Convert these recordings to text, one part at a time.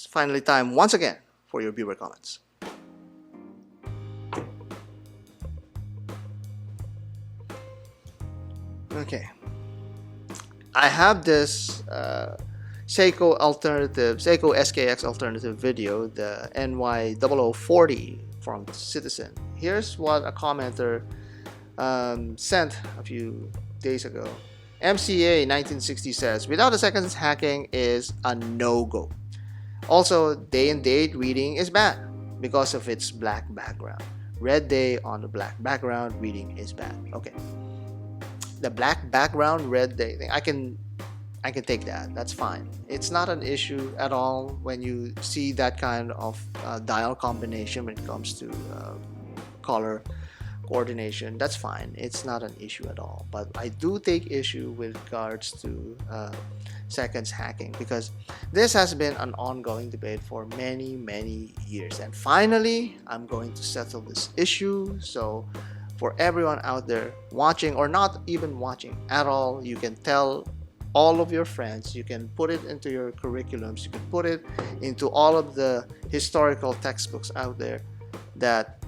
It's finally time once again for your viewer comments. Okay, I have this Seiko SKX alternative video, the NY0040 from Citizen. Here's what a commenter sent a few days ago. MCA 1960 says, without a seconds hacking is a no-go. Also, day and date reading is bad because of its black background. Red day on the black background reading is bad. Okay, the black background red day thing, I can take that. That's fine. It's not an issue at all when you see that kind of dial combination when it comes to color coordination. That's fine. It's not an issue at all. But I do take issue with regards to seconds hacking, because this has been an ongoing debate for many years, and finally I'm going to settle this issue. So for everyone out there watching or not even watching at all, you can tell all of your friends, you can put it into your curriculums, you can put it into all of the historical textbooks out there, that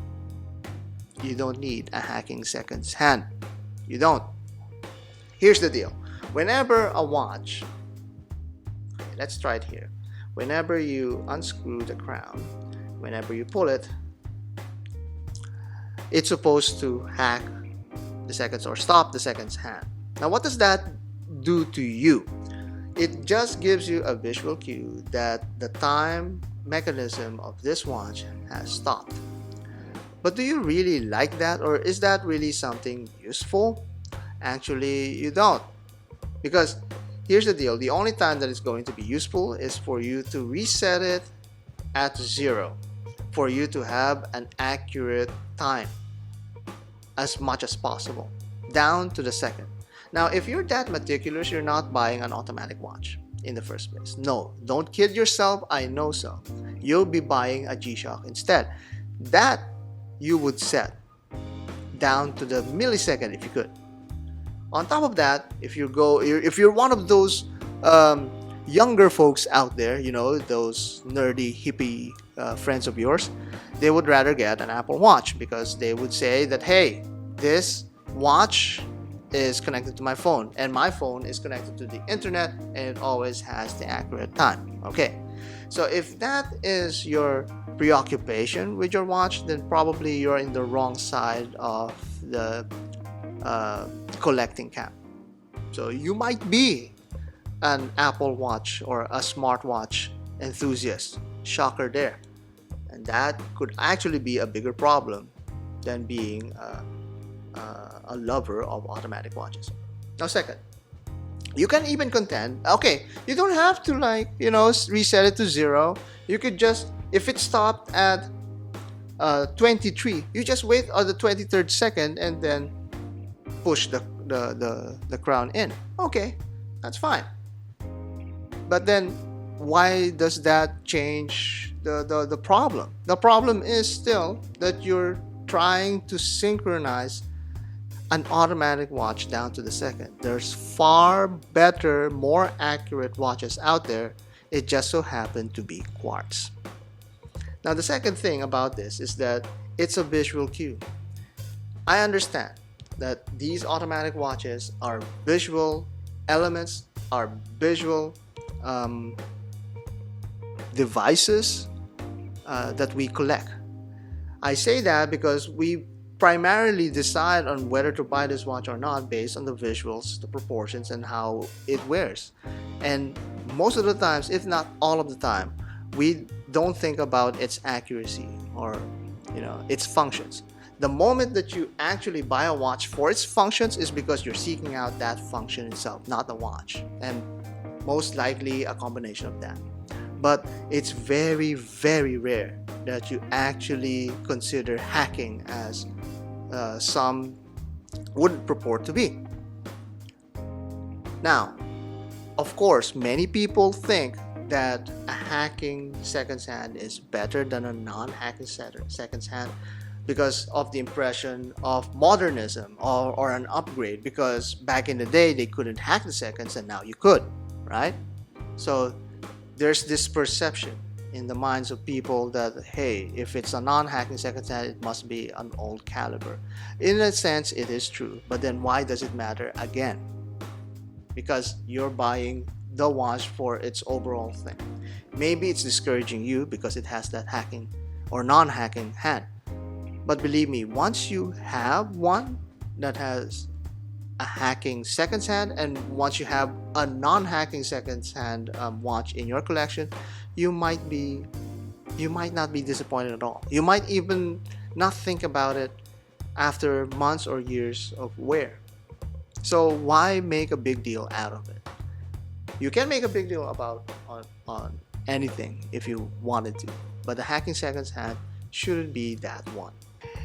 you don't need a hacking seconds hand. You don't. Here's the deal. Whenever a watch, okay, let's try it here. Whenever you unscrew the crown, whenever you pull it, it's supposed to hack the seconds or stop the seconds hand. Now, what does that do to you? It just gives you a visual cue that the time mechanism of this watch has stopped. But do you really like that, or is that really something useful? Actually, you don't. Because here's the deal. The only time that it's going to be useful is for you to reset it at 0, for you to have an accurate time as much as possible, down to the second. Now, if you're that meticulous, you're not buying an automatic watch in the first place. No, don't kid yourself. I know so. You'll be buying a G-Shock instead. That you would set down to the millisecond if you could. On top of that, if you're one of those younger folks out there, you know, those nerdy hippie friends of yours, they would rather get an Apple Watch, because they would say that, hey, this watch is connected to my phone, and my phone is connected to the internet, and it always has the accurate time. Okay, so if that is your preoccupation with your watch, then probably you're in the wrong side of the collecting camp. So you might be an Apple Watch or a smartwatch enthusiast. Shocker there. And that could actually be a bigger problem than being a lover of automatic watches. Now, second, you can even contend, okay, you don't have to, like, you know, reset it to 0. You could just, if it stopped at 23, you just wait on the 23rd second and then push the crown in. Okay, that's fine. But then why does that change the problem? The problem is still that you're trying to synchronize an automatic watch down to the second. There's far better, more accurate watches out there. It just so happened to be quartz. Now, the second thing about this is that it's a visual cue. I understand that these automatic watches are visual elements, are visual devices that we collect. I say that because we primarily decide on whether to buy this watch or not based on the visuals, the proportions, and how it wears. And most of the times, if not all of the time, we don't think about its accuracy or, you know, its functions. The moment that you actually buy a watch for its functions is because you're seeking out that function itself, not the watch, and most likely a combination of that. But it's very rare that you actually consider hacking as some would purport to be. Now, of course, many people think that a hacking seconds hand is better than a non-hacking seconds hand because of the impression of modernism or an upgrade, because back in the day they couldn't hack the seconds and now you could, right? So there's this perception. in the minds of people that, hey, if it's a non-hacking secondhand, it must be an old caliber. In a sense, it is true, but then why does it matter again? Because you're buying the watch for its overall thing. Maybe it's discouraging you because it has that hacking or non-hacking hand. But believe me, once you have one that has a hacking seconds hand, and once you have a non-hacking seconds hand watch in your collection, you might not be disappointed at all. You might even not think about it after months or years of wear. So why make a big deal out of it? You can make a big deal about on anything if you wanted to, but the hacking seconds hand shouldn't be that one.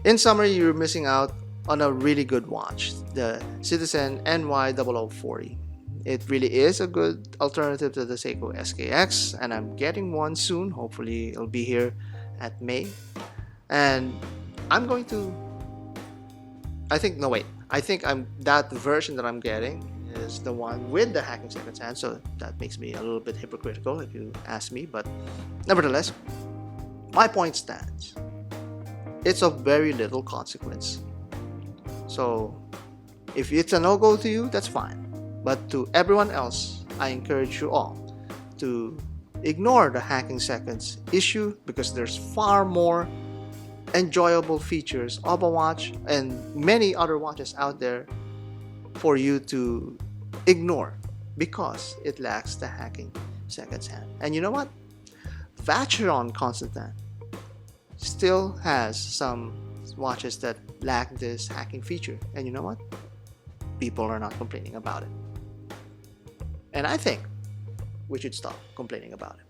In summary, you're missing out on a really good watch, the Citizen NY0040. It really is a good alternative to the Seiko SKX, and I'm getting one soon. Hopefully it'll be here at May. And I'm going to, I think that version that I'm getting is the one with the hacking seconds hand, so that makes me a little bit hypocritical if you ask me, but nevertheless, my point stands. It's of very little consequence. So if it's a no-go to you, that's fine. But to everyone else, I encourage you all to ignore the hacking seconds issue, because there's far more enjoyable features of a watch and many other watches out there for you to ignore because it lacks the hacking seconds hand. And you know what? Vacheron Constantin still has some watches that lack this hacking feature, and you know what? People are not complaining about it. And I think we should stop complaining about it.